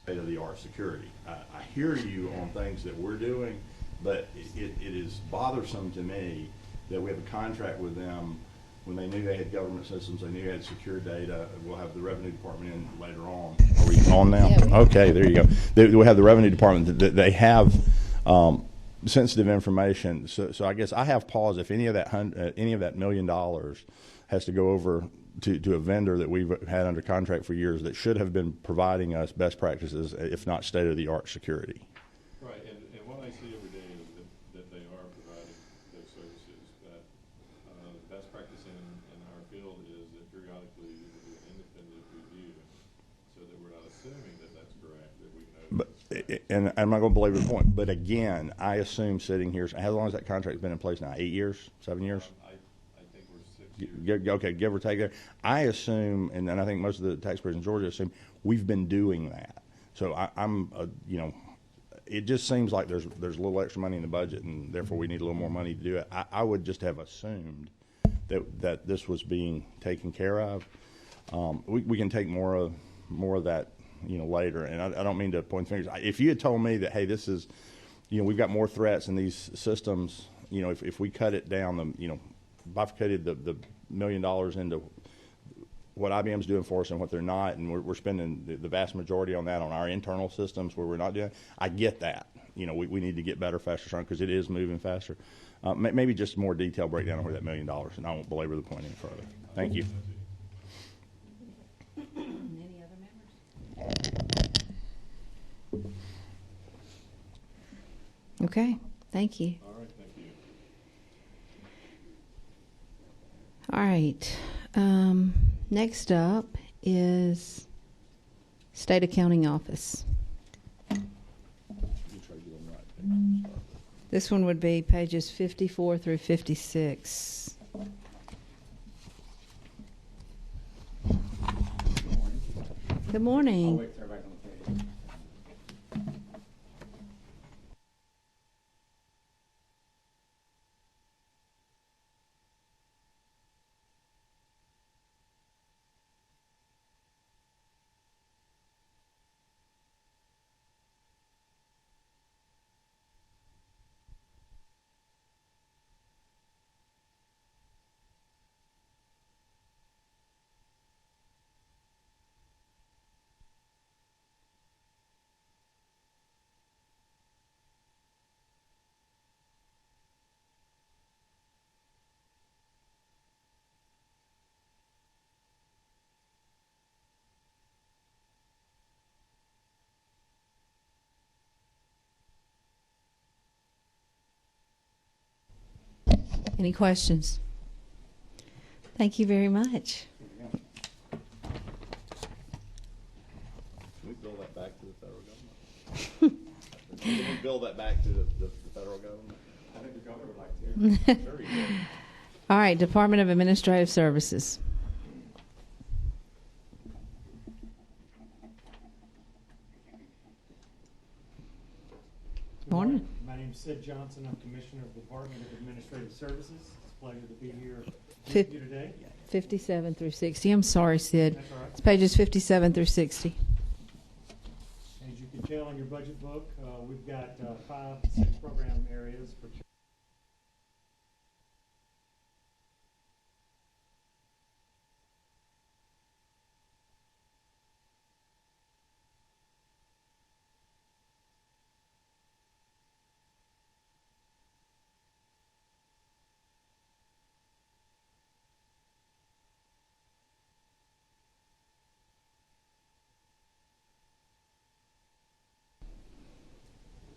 state-of-the-art security. I hear you on things that we're doing, but it is bothersome to me that we have a contract with them when they knew they had government systems, they knew they had secure data. We'll have the Revenue Department in later on. Are we on now? Yeah. Okay, there you go. We'll have the Revenue Department. They have sensitive information. So I guess I have pause if any of that $1 million has to go over to a vendor that we've had under contract for years that should have been providing us best practices, if not state-of-the-art security. Right, and what I see every day is that they are providing those services. But best practice in our field is that periodically you will do an independent review so that we're not assuming that that's correct, that we know. And I'm not going to belabor the point, but again, I assume sitting here, how long has that contract been in place now? 8 years? 7 years? I think we're 6 years. Okay, give or take there. I assume, and I think most of the taxpayers in Georgia assume, we've been doing that. So I'm it just seems like there's a little extra money in the budget, and therefore we need a little more money to do it. I would just have assumed that this was being taken care of. We can take more of that, later. And I don't mean to point fingers. If you had told me that, hey, this is, we've got more threats in these systems, if we cut it down, bifurcated the $1 million into what IBM's doing for us and what they're not, and we're spending the vast majority on that on our internal systems where we're not doing. I get that. We need to get better, faster, stronger, because it is moving faster. Maybe just more detailed breakdown of where that $1 million, and I won't belabor the point any further. Thank you. Any other members? Okay, thank you. All right, thank you. All right. Next up is State Accounting Office. This one would be pages 54 through 56. Good morning. I'll wait till everybody's on the page. Any questions? Thank you very much. Can we bill that back to the federal government? Can we bill that back to the federal government? I think the governor would like to. Sure you do. All right, Department of Administrative Services. Morning. My name is Sid Johnson. I'm Commissioner of the Department of Administrative Services. It's a pleasure to be here with you today. 57 through 60. I'm sorry, Sid. That's all right. It's pages 57 through 60. As you can tell in your budget book, we've got 6 program areas for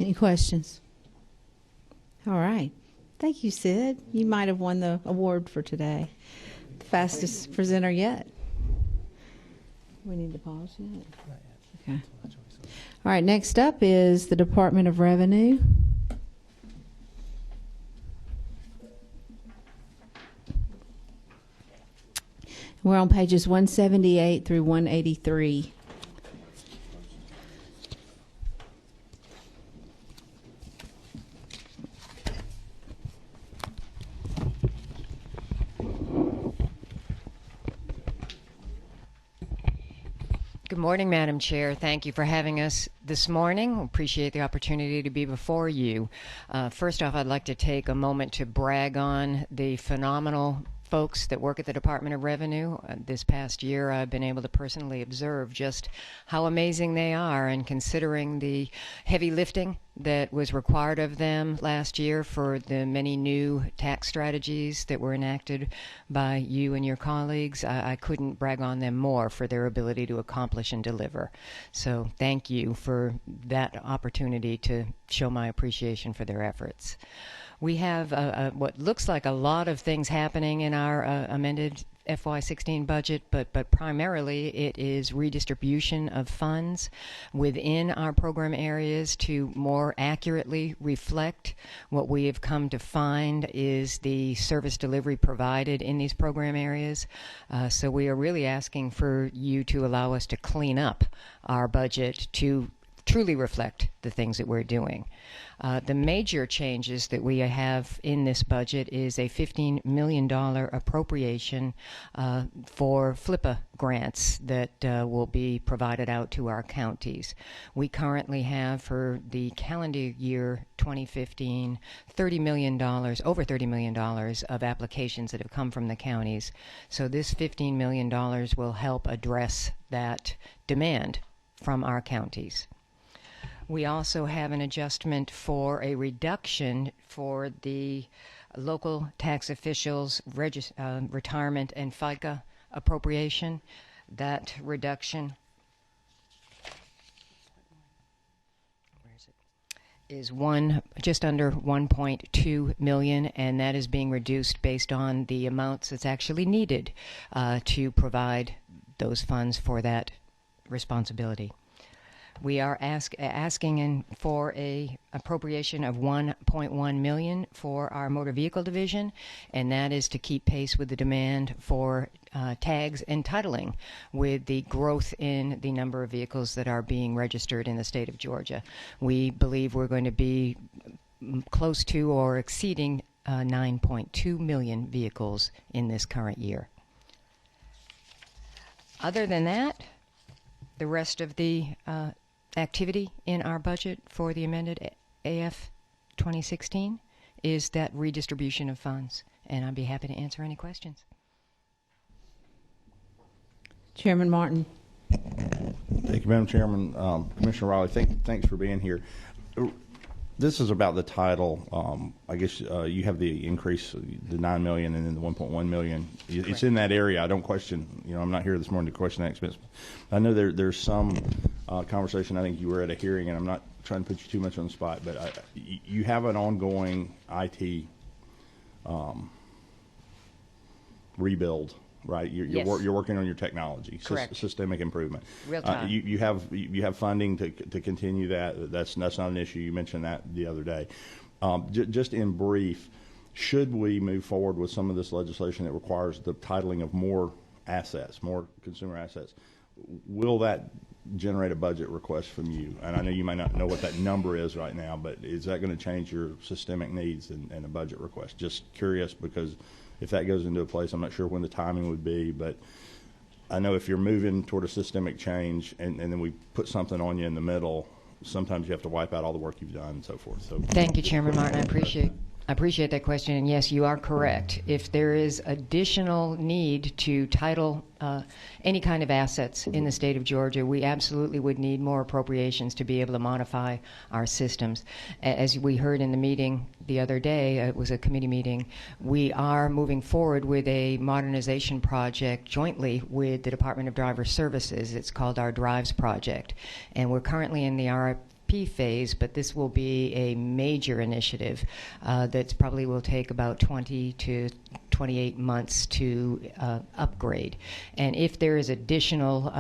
Any questions? All right. Thank you, Sid. You might have won the award for today. The fastest presenter yet. We need to pause yet? Okay. All right, next up is the Department of Revenue. We're on pages 178 through 183. Good morning, Madam Chair. Thank you for having us this morning. We appreciate the opportunity to be before you. First off, I'd like to take a moment to brag on the phenomenal folks that work at the Department of Revenue. This past year, I've been able to personally observe just how amazing they are, and considering the heavy lifting that was required of them last year for the many new tax strategies that were enacted by you and your colleagues, I couldn't brag on them more for their ability to accomplish and deliver. So thank you for that opportunity to show my appreciation for their efforts. We have what looks like a lot of things happening in our amended FY16 budget, but primarily it is redistribution of funds within our program areas to more accurately reflect what we have come to find is the service delivery provided in these program areas. So we are really asking for you to allow us to clean up our budget to truly reflect the things that we're doing. The major changes that we have in this budget is a $15 million appropriation for FLIPA grants that will be provided out to our counties. We currently have, for the calendar year 2015, $30 million, over $30 million of applications that have come from the counties. So this $15 million will help address that demand from our counties. We also have an adjustment for a reduction for the local tax officials' retirement and FICA appropriation. That reduction is just under 1.2 million, and that is being reduced based on the amounts that's actually needed to provide those funds for that responsibility. We are asking for a appropriation of $1.1 million for our motor vehicle division, and that is to keep pace with the demand for tags and titling with the growth in the number of vehicles that are being registered in the state of Georgia. We believe we're going to be close to or exceeding 9.2 million vehicles in this current year. Other than that, the rest of the activity in our budget for the amended AF 2016 is that redistribution of funds, and I'd be happy to answer any questions. Chairman Martin. Thank you, Madam Chairman. Commissioner Riley, thanks for being here. This is about the title. I guess you have the increase, the $9 million and then the $1.1 million. It's Correct. In that area. I don't question. I'm not here this morning to question that expense. I know there's some conversation. I think you were at a hearing, and I'm not trying to put you too much on the spot, but you have an ongoing IT rebuild. Right, Yes. you're working on your technology, Correct. Systemic improvement. Real time. You have funding to continue that. That's not an issue. You mentioned that the other day. Just in brief, should we move forward with some of this legislation that requires the titling of more assets, more consumer assets? Will that generate a budget request from you? And I know you might not know what that number is right now, but is that going to change your systemic needs and a budget request? Just curious, because if that goes into a place, I'm not sure when the timing would be, but I know if you're moving toward a systemic change and then we put something on you in the middle, sometimes you have to wipe out all the work you've done and so forth. So Thank you, Chairman Martin. I appreciate that question, and yes, you are correct. If there is additional need to title any kind of assets in the state of Georgia, we absolutely would need more appropriations to be able to modify our systems. As we heard in the meeting the other day, it was a committee meeting, we are moving forward with a modernization project jointly with the Department of Driver Services. It's called our Drives Project, and we're currently in the RFP phase, but this will be a major initiative that probably will take about 20 to 28 months to upgrade. And if there is additional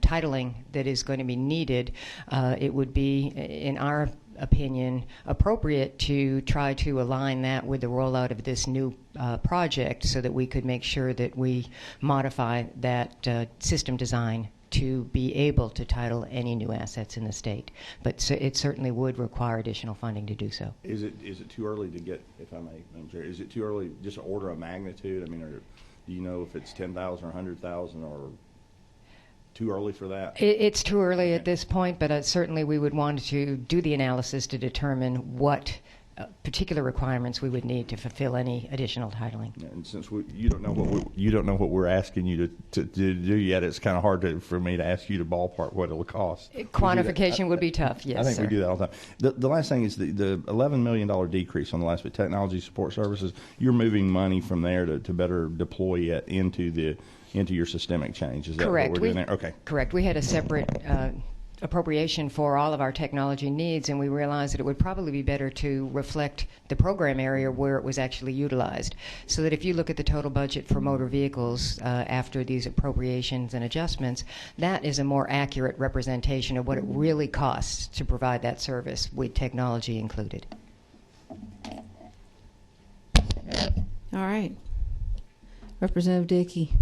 titling that is going to be needed, it would be, in our opinion, appropriate to try to align that with the rollout of this new project so that we could make sure that we modify that system design to be able to title any new assets in the state. But it certainly would require additional funding to do so. is it too early to get, if I may, Madam Chair, is it too early just to order a magnitude? I mean, do you know if it's 10,000 or 100,000 or? too early for that? It's too early at Okay. this point, but certainly we would want to do the analysis to determine what particular requirements we would need to fulfill any additional titling. And since you don't know what we're asking you to do yet, it's kind of hard for me to ask you to ballpark what it'll cost. Quantification would be tough, yes, I think sir. we do that all the time. The last thing is the $11 million decrease on the last bit, technology support services. You're moving money from there to better deploy it into your systemic change. Is that Correct. what we're doing there? Okay. Correct. We had a separate appropriation for all of our technology needs, and we realized that it would probably be better to reflect the program area where it was actually utilized. So that if you look at the total budget for motor vehicles after these appropriations and adjustments, that is a more accurate representation of what it really costs to provide that service with technology included. All right. Representative Dickey.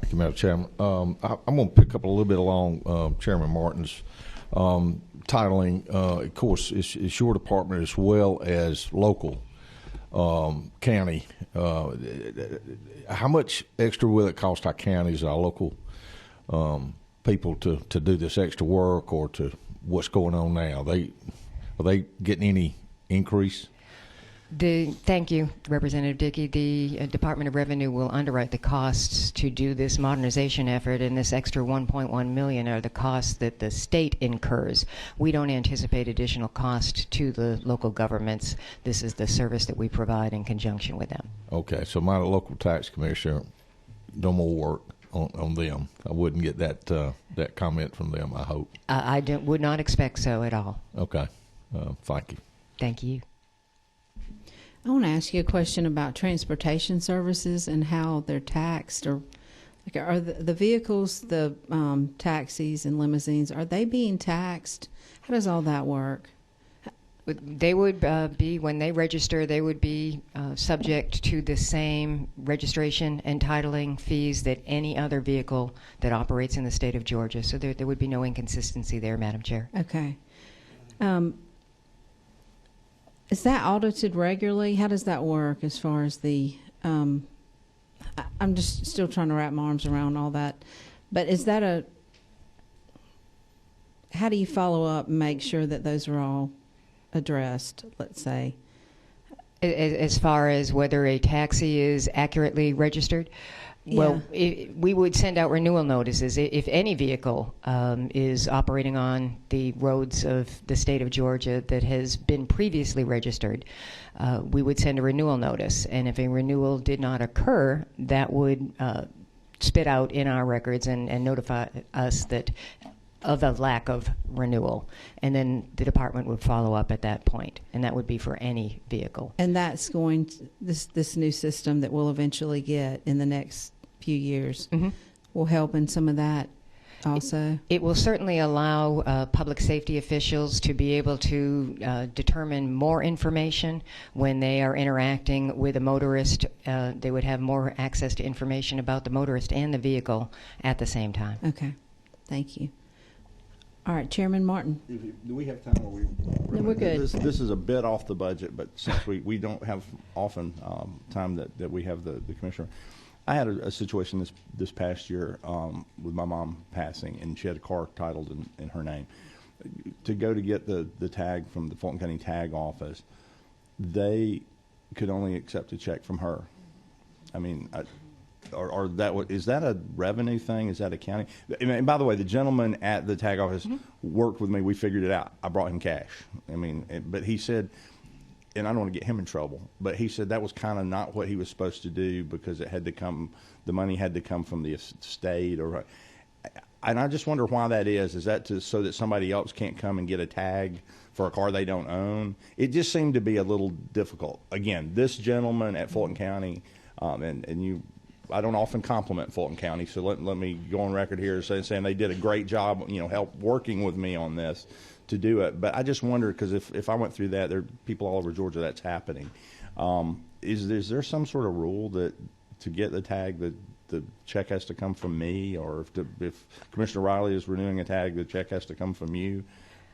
Thank you, Madam Chairman. I'm going to pick up a little bit along Chairman Martin's titling. Of course, it's your department as well as local county. How much extra will it cost our counties, our local people to do this extra work, or to what's going on now? Are they getting any increase? Thank you, Representative Dickey. The Department of Revenue will underwrite the costs to do this modernization effort, and this extra $1.1 million are the costs that the state incurs. We don't anticipate additional cost to the local governments. This is the service that we provide in conjunction with them. Okay, so my local tax commissioner, no more work on them. I wouldn't get that comment from them, I hope. I would not expect so at all. Okay, thank you. Thank you. I want to ask you a question about transportation services and how they're taxed, or like are the vehicles, the taxis and limousines, are they being taxed? How does all that work? They would be, when they register, they would be subject to the same registration and titling fees that any other vehicle that operates in the state of Georgia. So there would be no inconsistency there, Madam Chair. Okay. Is that audited regularly? How does that work as far as the, I'm just still trying to wrap my arms around all that. But is that how do you follow up and make sure that those are all addressed, let's say? As far as whether a taxi is accurately registered? Well, we would send out renewal notices. If any vehicle is operating on the roads of the state of Georgia that has been previously registered, we would send a renewal notice. And if a renewal did not occur, that would spit out in our records and notify us that of the lack of renewal. And then the department would follow up at that point, and that would be for any vehicle. And that's going to, this new system that we'll eventually get in the next few years will help in some of that also? It will certainly allow public safety officials to be able to determine more information when they are interacting with a motorist. They would have more access to information about the motorist and the vehicle at the same time. Okay. Thank you. All right, Chairman Martin. Do we have time? No, we're good. This is a bit off the budget, but since we don't have often time that we have the commissioner, I had a situation this past year with my mom passing, and she had a car titled in her name. To go to get the tag from the Fulton County Tag Office, they could only accept a check from her. I mean, is that a revenue thing? Is that a county? And by the way, the gentleman at the tag office worked with me. We figured it out. I brought him cash. I mean, but he said, and I don't want to get him in trouble, but he said that was kind of not what he was supposed to do because it had to come, the money had to come from the state and I just wonder why that is. Is that so that somebody else can't come and get a tag for a car they don't own? It just seemed to be a little difficult. Again, this gentleman at Fulton County, I don't often compliment Fulton County, so let me go on record here saying they did a great job, help working with me on this to do it. But I just wonder, because if I went through that, there are people all over Georgia that's happening. Is there some sort of rule that to get the tag, the check has to come from me, or if Commissioner Riley is renewing a tag, the check has to come from you?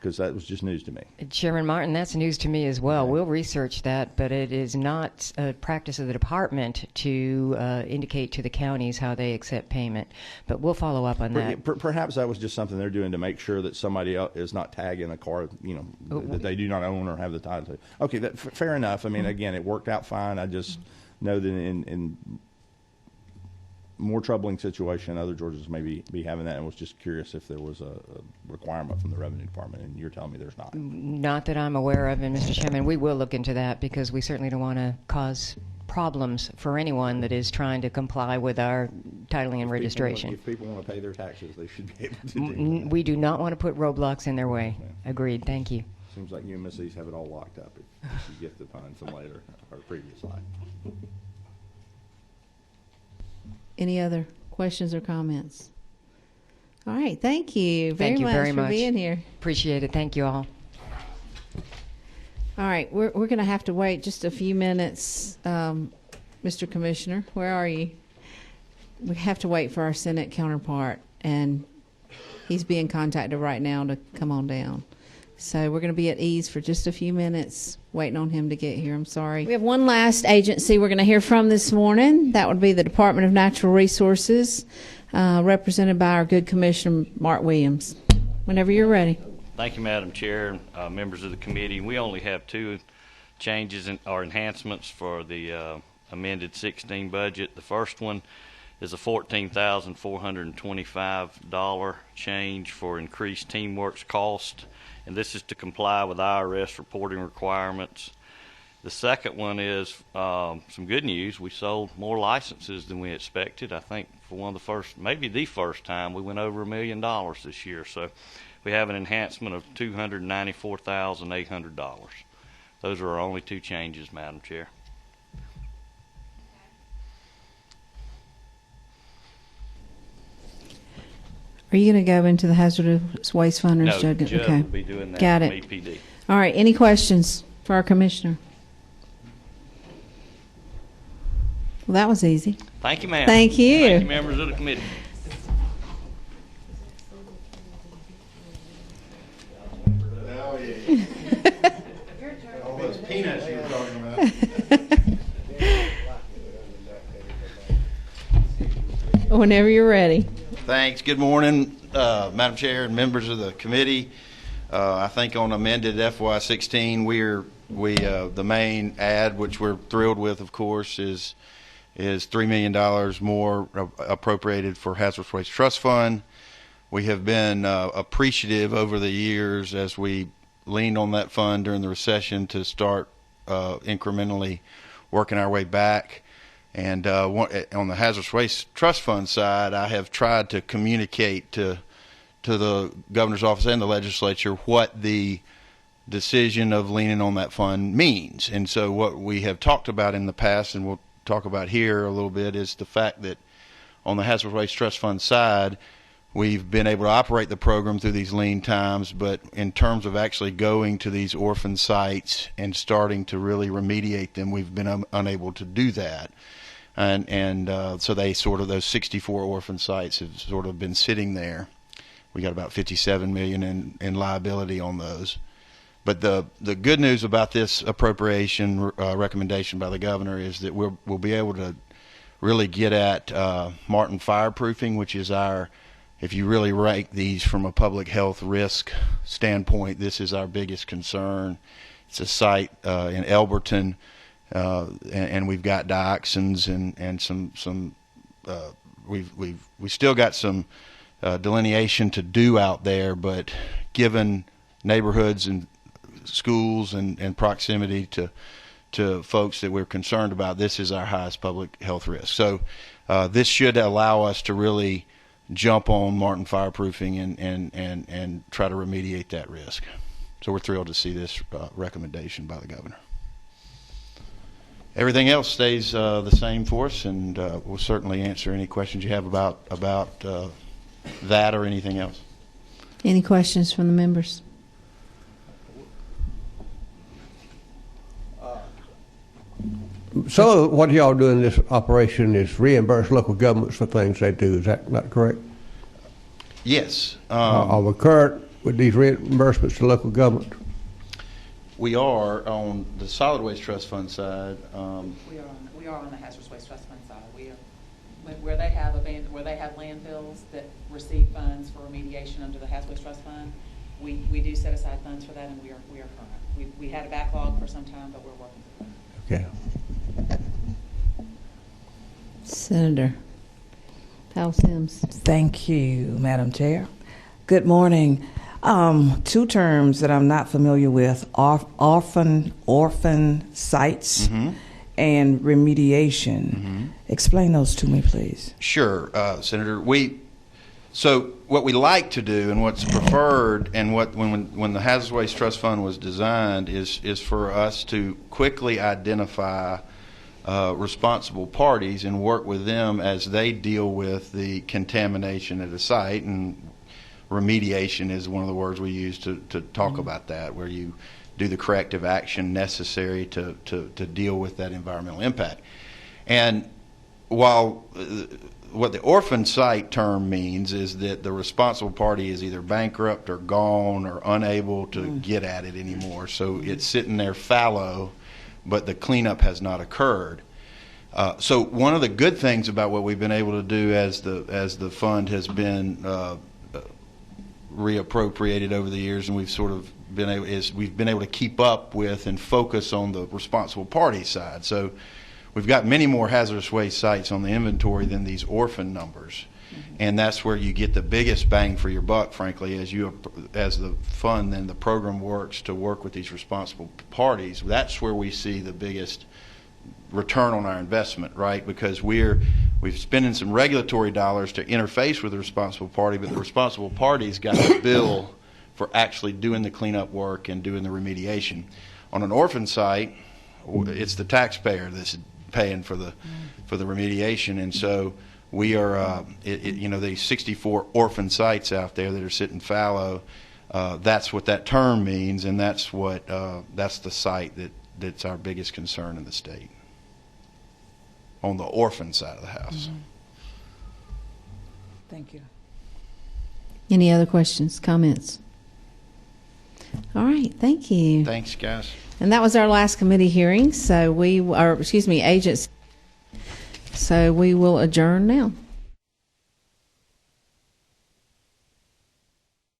because that was just news to me. Chairman Martin, that's news to me as well. We'll research that, but it is not a practice of the department to indicate to the counties how they accept payment. But we'll follow up on that. Perhaps that was just something they're doing to make sure that somebody else is not tagging a car, that they do not own or have the title to. Okay, fair enough. I mean, again, it worked out fine. I just know that in more troubling situation, other Georgias may be having that, and was just curious if there was a requirement from the Revenue Department, and you're telling me there's not. Not that I'm aware of, and Mr. Chairman, we will look into that because we certainly don't want to cause problems for anyone that is trying to comply with our titling and registration. If people want to pay their taxes, they should be able to do that. We do not want to put roadblocks in their way. Agreed. Thank you. Seems like you and Miss East have it all locked up if you get the funds from later or previous slide. Any other questions or comments? All right, thank you Thank you very much for being here. Appreciate it. Thank you all. All right, we're going to have to wait just a few minutes. Mr. Commissioner, where are you? We have to wait for our Senate counterpart, and he's being contacted right now to come on down. So we're going to be at ease for just a few minutes, waiting on him to get here. I'm sorry. We have one last agency we're going to hear from this morning. That would be the Department of Natural Resources, represented by our good Commissioner, Mark Williams. Whenever you're ready. Thank you, Madam Chair, and members of the committee. We only have two changes or enhancements for the amended 16 budget. The first one is a $14,425 change for increased teamwork's cost, and this is to comply with IRS reporting requirements. The second one is some good news. We sold more licenses than we expected. I think for one of the first, maybe the first time, we went over $1 million this year. So we have an enhancement of $294,800. Those are our only two changes, Madam Chair. Are you going to go into the hazardous waste fund? Or No, Judd? Judd Okay. will be doing that Got from it. EPD. All right, any questions for our Commissioner? Well, that was easy. Thank you, ma'am. Thank you. Thank you, members of the committee. All those peanuts you were talking about. Whenever you're ready. Thanks. Good morning, Madam Chair and members of the committee. I think on amended FY16, the main add, which we're thrilled with, of course, is $3 million more appropriated for Hazardous Waste Trust Fund. We have been appreciative over the years as we leaned on that fund during the recession to start incrementally working our way back. And on the Hazardous Waste Trust Fund side, I have tried to communicate to the governor's office and the legislature what the decision of leaning on that fund means. And so what we have talked about in the past, and we'll talk about here a little bit, is the fact that on the Hazardous Waste Trust Fund side, we've been able to operate the program through these lean times, but in terms of actually going to these orphan sites and starting to really remediate them, we've been unable to do that. And so those 64 orphan sites have sort of been sitting there. We got about $57 million in liability on those. But the good news about this appropriation recommendation by the governor is that we'll be able to really get at Martin fireproofing, which is if you really rank these from a public health risk standpoint, this is our biggest concern. It's a site in Elberton, and we've got dioxins and some we still got some delineation to do out there, but given neighborhoods and schools and proximity to folks that we're concerned about, this is our highest public health risk. So this should allow us to really jump on Martin fireproofing and try to remediate that risk. So we're thrilled to see this recommendation by the governor. Everything else stays the same for us, and we'll certainly answer any questions you have about that or anything else. Any questions from the members? So what y'all do in this operation is reimburse local governments for things they do. Is that not correct? Yes. Are we current with these reimbursements to local government? We are on the solid waste trust fund side. We are on the hazardous waste trust fund side. We are where they have landfills that receive funds for remediation under the hazardous waste trust fund. We do set aside funds for that, and we are current. We had a backlog for some time, but we're working through it. Okay. Senator Powell Sims. Thank you, Madam Chair. Good morning. Two terms that I'm not familiar with: orphan sites and remediation. Explain those to me, please. Sure, Senator. So what we like to do, and what's preferred, and when the hazardous waste trust fund was designed, is for us to quickly identify responsible parties and work with them as they deal with the contamination at a site. And remediation is one of the words we use to talk about that, where you do the corrective action necessary to deal with that environmental impact. And while what the orphan site term means is that the responsible party is either bankrupt or gone or unable to get at it anymore, so it's sitting there fallow, but the cleanup has not occurred. So one of the good things about what we've been able to do as the fund has been reappropriated over the years, and we've sort of been able to keep up with and focus on the responsible party side. So we've got many more hazardous waste sites on the inventory than these orphan numbers, and that's where you get the biggest bang for your buck, frankly, as the fund and the program works to work with these responsible parties. That's where we see the biggest return on our investment, right? Because we've spending some regulatory dollars to interface with the responsible party, but the responsible party's got the bill for actually doing the cleanup work and doing the remediation. On an orphan site, it's the taxpayer that's paying for the remediation, and so we are these 64 orphan sites out there that are sitting fallow. That's what that term means, and that's the site that's our biggest concern in the state on the orphan side of the house. Thank you. Any other questions, comments? All right, thank you. Thanks, guys. And that was our last committee hearing. So agents. So we will adjourn now.